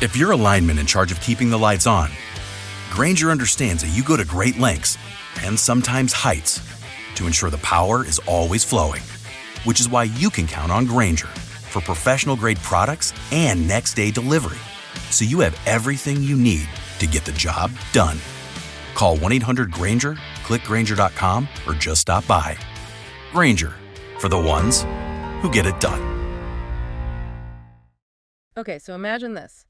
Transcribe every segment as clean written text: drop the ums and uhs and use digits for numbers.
If you're a lineman in charge of keeping the lights on, Grainger understands that you go to great lengths and sometimes heights to ensure the power is always flowing, which is why you can count on Grainger for professional-grade products and next-day delivery, so you have everything you need to get the job done. Call 1-800-GRAINGER, click Grainger.com, or just stop by. Grainger, for the ones who get it done. Okay, so imagine this.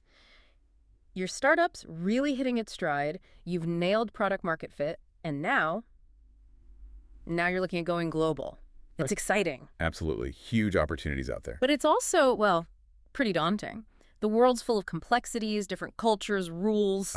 Your startup's really hitting its stride, you've nailed product market fit, and now you're looking at going global. It's exciting. Absolutely. Huge opportunities out there. But it's also, well, pretty daunting. The world's full of complexities, different cultures, rules.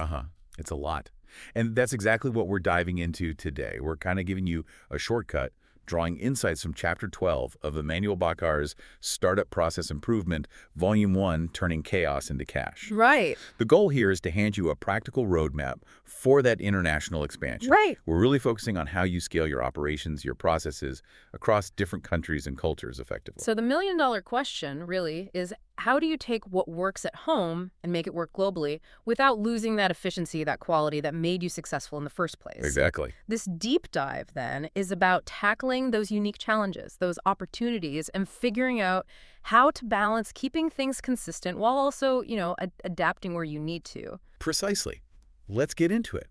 It's a lot. And that's exactly what we're diving into today. We're kind of giving you a shortcut, drawing insights from Chapter 12 of Emmanuel Bakar's Startup Process Improvement, Volume 1, Turning Chaos into Cash. Right. The goal here is to hand you a practical roadmap for that international expansion. Right. We're really focusing on how you scale your operations, your processes across different countries and cultures effectively. So the million-dollar question, really, is how do you take what works at home and make it work globally without losing that efficiency, that quality that made you successful in the first place? Exactly. This deep dive, then, is about tackling those unique challenges, those opportunities, and figuring out how to balance keeping things consistent while also, adapting where you need to. Precisely. Let's get into it.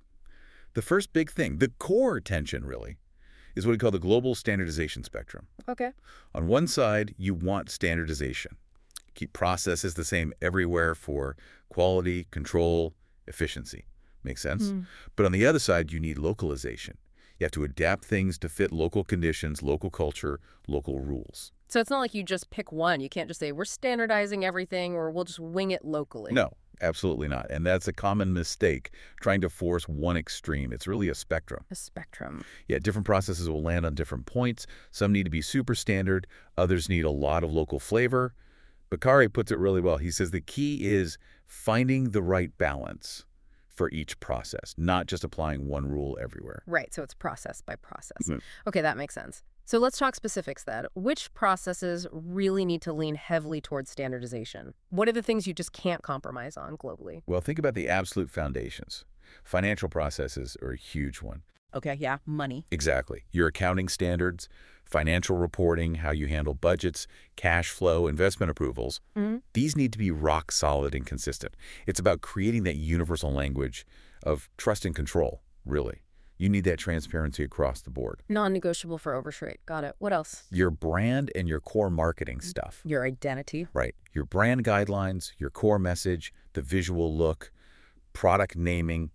The first big thing, the core tension, really, is what we call the global standardization spectrum. Okay. On one side, you want standardization. Keep processes the same everywhere for quality, control, efficiency. Makes sense? But on the other side, you need localization. You have to adapt things to fit local conditions, local culture, local rules. So it's not like you just pick one. You can't just say, we're standardizing everything or we'll just wing it locally. No, absolutely not. And that's a common mistake, trying to force one extreme. It's really a spectrum. A spectrum. Yeah, different processes will land on different points. Some need to be super standard. Others need a lot of local flavor. Bakari puts it really well. He says the key is finding the right balance for each process, not just applying one rule everywhere. Right, so it's process by process. Okay, that makes sense. So let's talk specifics then. Which processes really need to lean heavily towards standardization? What are the things you just can't compromise on globally? Well, think about the absolute foundations. Financial processes are a huge one. Okay, yeah, money. Exactly. Your accounting standards, financial reporting, how you handle budgets, cash flow, investment approvals, these need to be rock solid and consistent. It's about creating that universal language of trust and control, really. You need that transparency across the board. Non-negotiable for oversight. Got it. What else? Your brand and your core marketing stuff. Your identity. Right. Your brand guidelines, your core message, the visual look, product naming.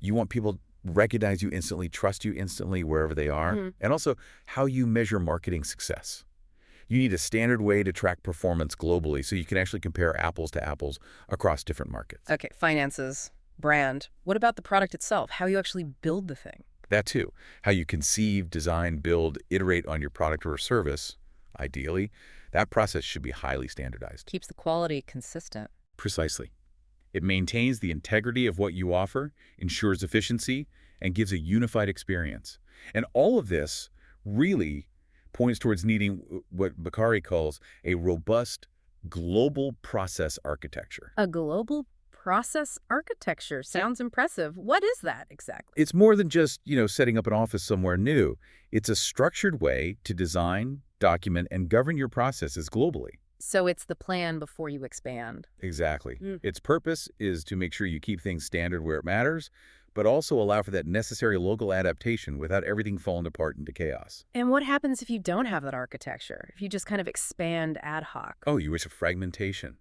You want people recognize you instantly, trust you instantly wherever they are, and also how you measure marketing success. You need a standard way to track performance globally so you can actually compare apples to apples across different markets. Okay, finances, brand. What about the product itself? How you actually build the thing? That too. How you conceive, design, build, iterate on your product or service, ideally. That process should be highly standardized. Keeps the quality consistent. Precisely. It maintains the integrity of what you offer, ensures efficiency, and gives a unified experience. And all of this really points towards needing what Bakari calls a robust global process architecture. A global process architecture. Sounds impressive. What is that exactly? It's more than just, setting up an office somewhere new. It's a structured way to design, document, and govern your processes globally. So it's the plan before you expand. Exactly. Its purpose is to make sure you keep things standard where it matters, but also allow for that necessary local adaptation without everything falling apart into chaos. And what happens if you don't have that architecture? If you just kind of expand ad hoc? Oh, you risk fragmentation,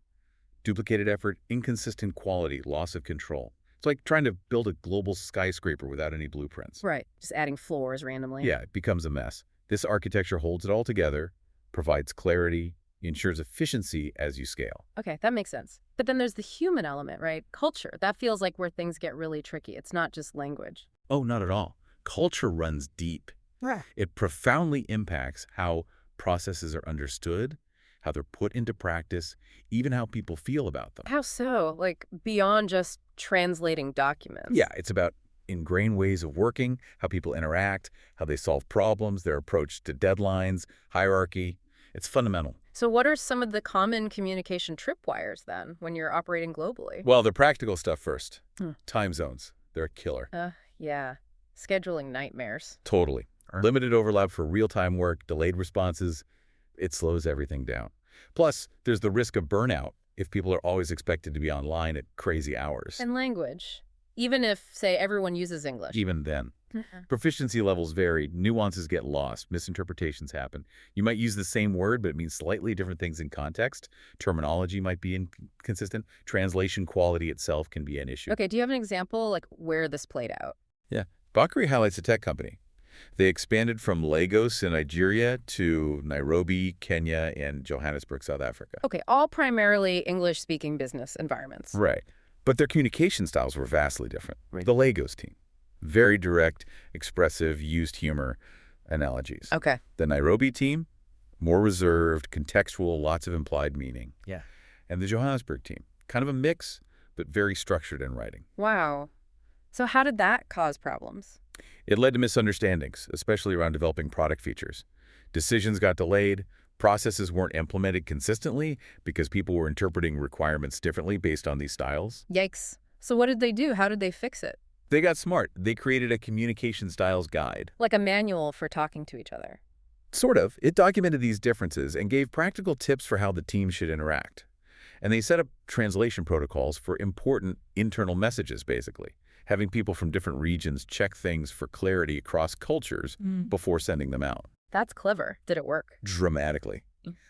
duplicated effort, inconsistent quality, loss of control. It's like trying to build a global skyscraper without any blueprints. Right. Just adding floors randomly. Yeah, it becomes a mess. This architecture holds it all together, provides clarity, ensures efficiency as you scale. Okay, that makes sense. But then there's the human element, right? Culture. That feels like where things get really tricky. It's not just language. Oh, not at all. Culture runs deep. Right. It profoundly impacts how processes are understood, how they're put into practice, even how people feel about them. How so? Like beyond just translating documents? Yeah, it's about ingrained ways of working, how people interact, how they solve problems, their approach to deadlines, hierarchy. It's fundamental. So what are some of the common communication tripwires then when you're operating globally? Well, the practical stuff first. Hmm. Time zones. They're a killer. Yeah. Scheduling nightmares. Totally. Limited overlap for real-time work, delayed responses. It slows everything down. Plus, there's the risk of burnout if people are always expected to be online at crazy hours. And language. Even if, say, everyone uses English. Even then. Proficiency levels vary, nuances get lost, misinterpretations happen. You might use the same word, but it means slightly different things in context. Terminology might be inconsistent. Translation quality itself can be an issue. Okay, do you have an example like where this played out? Yeah. Bakri highlights a tech company. They expanded from Lagos in Nigeria to Nairobi, Kenya, and Johannesburg, South Africa. Okay, all primarily English-speaking business environments. Right. But their communication styles were vastly different. The Lagos team. Very direct, expressive, used humor analogies. Okay. The Nairobi team, more reserved, contextual, lots of implied meaning. Yeah. And the Johannesburg team, kind of a mix, but very structured in writing. Wow. So how did that cause problems? It led to misunderstandings, especially around developing product features. Decisions got delayed, processes weren't implemented consistently because people were interpreting requirements differently based on these styles. Yikes. So what did they do? How did they fix it? They got smart. They created a communication styles guide. Like a manual for talking to each other. Sort of. It documented these differences and gave practical tips for how the team should interact. And they set up translation protocols for important internal messages, basically, having people from different regions check things for clarity across cultures before sending them out. That's clever. Did it work? Dramatically.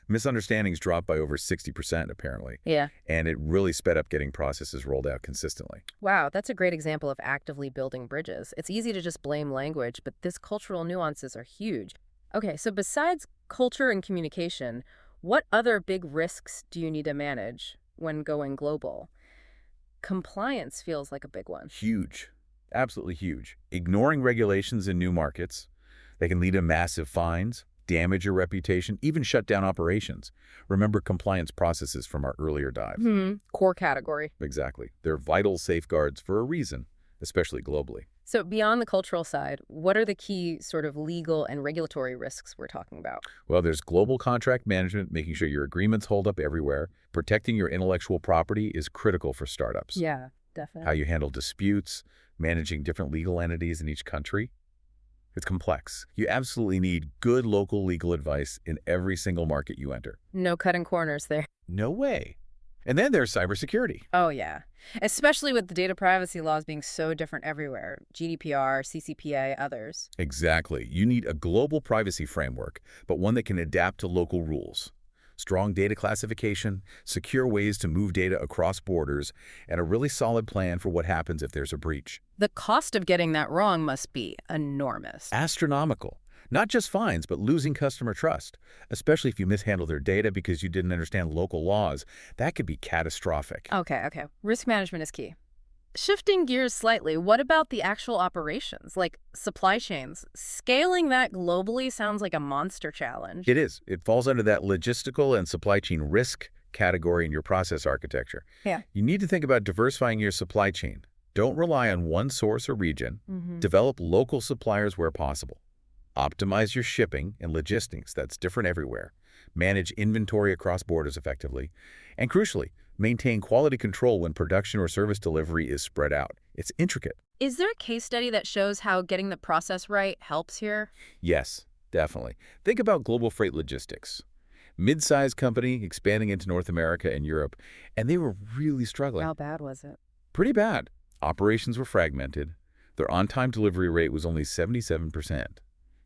Misunderstandings dropped by over 60%, apparently. Yeah. And it really sped up getting processes rolled out consistently. Wow, that's a great example of actively building bridges. It's easy to just blame language, but these cultural nuances are huge. Okay, so besides culture and communication, what other big risks do you need to manage when going global? Compliance feels like a big one. Huge. Absolutely huge. Ignoring regulations in new markets, they can lead to massive fines, damage your reputation, even shut down operations. Remember compliance processes from our earlier dive. Core category. Exactly. They're vital safeguards for a reason, especially globally. So beyond the cultural side, what are the key sort of legal and regulatory risks we're talking about? Well, there's global contract management, making sure your agreements hold up everywhere. Protecting your intellectual property is critical for startups. Yeah, definitely. How you handle disputes, managing different legal entities in each country. It's complex. You absolutely need good local legal advice in every single market you enter. No cutting corners there. No way. And then there's cybersecurity. Oh, yeah. Especially with the data privacy laws being so different everywhere. GDPR, CCPA, others. Exactly. You need a global privacy framework, but one that can adapt to local rules. Strong data classification, secure ways to move data across borders, and a really solid plan for what happens if there's a breach. The cost of getting that wrong must be enormous. Astronomical. Not just fines, but losing customer trust, especially if you mishandle their data because you didn't understand local laws. That could be catastrophic. Okay. Risk management is key. Shifting gears slightly, what about the actual operations, like supply chains? Scaling that globally sounds like a monster challenge. It is. It falls under that logistical and supply chain risk category in your process architecture. Yeah. You need to think about diversifying your supply chain. Don't rely on one source or region. Develop local suppliers where possible. Optimize your shipping and logistics that's different everywhere. Manage inventory across borders effectively. And crucially, maintain quality control when production or service delivery is spread out. It's intricate. Is there a case study that shows how getting the process right helps here? Yes, definitely. Think about global freight logistics. Mid-sized company expanding into North America and Europe, and they were really struggling. How bad was it? Pretty bad. Operations were fragmented. Their on-time delivery rate was only 77%.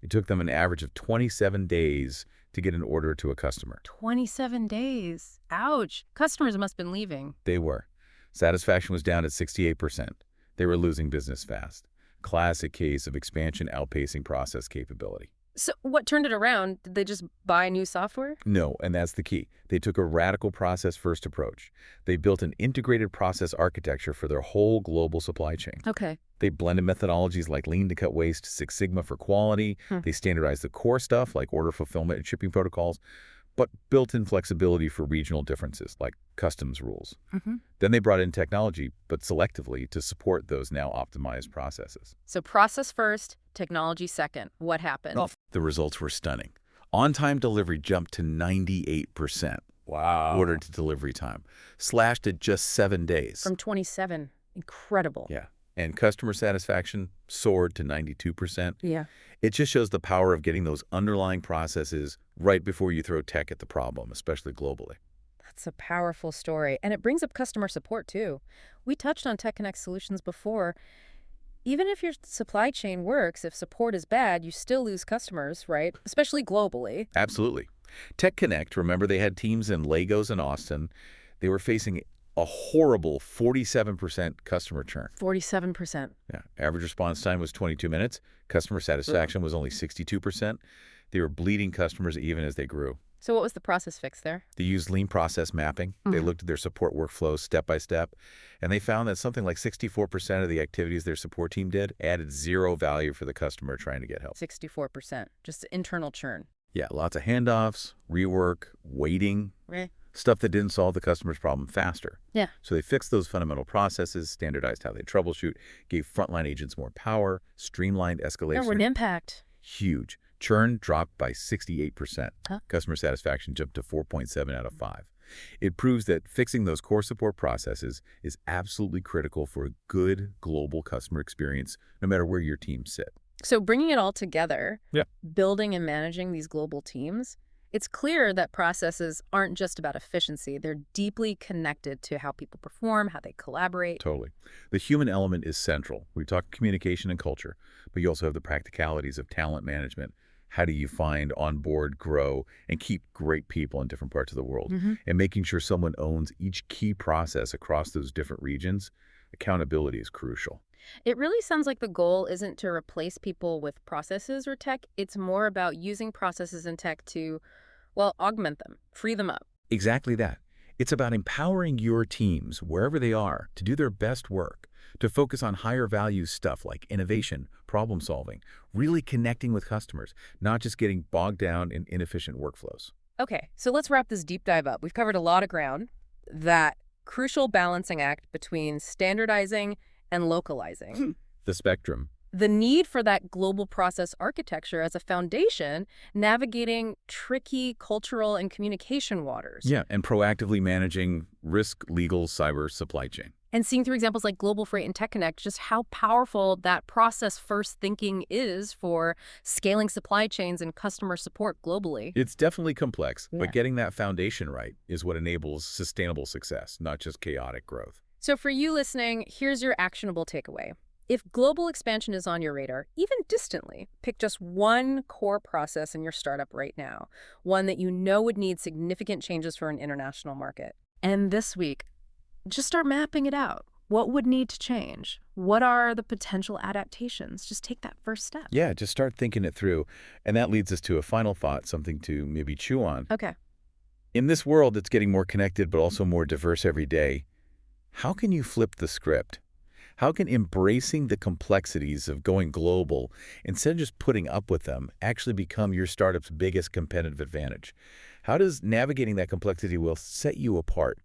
It took them an average of 27 days to get an order to a customer. 27 days. Ouch. Customers must have been leaving. They were. Satisfaction was down at 68%. They were losing business fast. Classic case of expansion outpacing process capability. So what turned it around? Did they just buy new software? No, and that's the key. They took a radical process-first approach. They built an integrated process architecture for their whole global supply chain. Okay. They blended methodologies like Lean to cut waste, Six Sigma for quality. They standardized the core stuff like order fulfillment and shipping protocols, but built in flexibility for regional differences like customs rules. Then they brought in technology, but selectively to support those now optimized processes. So process first, technology second. What happened? The results were stunning. On-time delivery jumped to 98%. Wow. Order to delivery time, slashed at just 7 days. From 27. Incredible. Yeah. And customer satisfaction soared to 92%. Yeah. It just shows the power of getting those underlying processes right before you throw tech at the problem, especially globally. That's a powerful story. And it brings up customer support, too. We touched on Tech Connect solutions before. Even if your supply chain works, if support is bad, you still lose customers, right? Especially globally. Absolutely. Tech Connect, remember they had teams in Lagos and Austin. They were facing a horrible 47% customer churn. 47%. Yeah. Average response time was 22 minutes. Customer satisfaction was only 62%. They were bleeding customers even as they grew. So what was the process fix there? They used lean process mapping. They looked at their support workflows step by step, and they found that something like 64% of the activities their support team did added zero value for the customer trying to get help. 64%. Just internal churn. Yeah, lots of handoffs, rework, waiting, Right. stuff that didn't solve the customer's problem faster. Yeah. So they fixed those fundamental processes, standardized how they troubleshoot, gave frontline agents more power, streamlined escalation. Yeah, an impact. Huge. Churn dropped by 68%. Huh? Customer satisfaction jumped to 4.7 out of 5. It proves that fixing those core support processes is absolutely critical for a good global customer experience, no matter where your teams sit. So bringing it all together, Yeah. building and managing these global teams, it's clear that processes aren't just about efficiency. They're deeply connected to how people perform, how they collaborate. Totally. The human element is central. We talk communication and culture, but you also have the practicalities of talent management. How do you find, onboard, grow, and keep great people in different parts of the world? And making sure someone owns each key process across those different regions, accountability is crucial. It really sounds like the goal isn't to replace people with processes or tech. It's more about using processes and tech to, well, augment them, free them up. Exactly that. It's about empowering your teams, wherever they are, to do their best work, to focus on higher value stuff like innovation, problem solving, really connecting with customers, not just getting bogged down in inefficient workflows. Okay, so let's wrap this deep dive up. We've covered a lot of ground. That crucial balancing act between standardizing and localizing. The spectrum. The need for that global process architecture as a foundation, navigating tricky cultural and communication waters. Yeah, and proactively managing risk, legal, cyber, supply chain. And seeing through examples like Global Freight and Tech Connect, just how powerful that process-first thinking is for scaling supply chains and customer support globally. It's definitely complex, Yeah. but getting that foundation right is what enables sustainable success, not just chaotic growth. So for you listening, here's your actionable takeaway. If global expansion is on your radar, even distantly, pick just one core process in your startup right now, one that you know would need significant changes for an international market. And this week, just start mapping it out. What would need to change? What are the potential adaptations? Just take that first step. Yeah, just start thinking it through. And that leads us to a final thought, something to maybe chew on. Okay. In this world that's getting more connected but also more diverse every day, how can you flip the script? How can embracing the complexities of going global, instead of just putting up with them, actually become your startup's biggest competitive advantage? How does navigating that complexity will set you apart?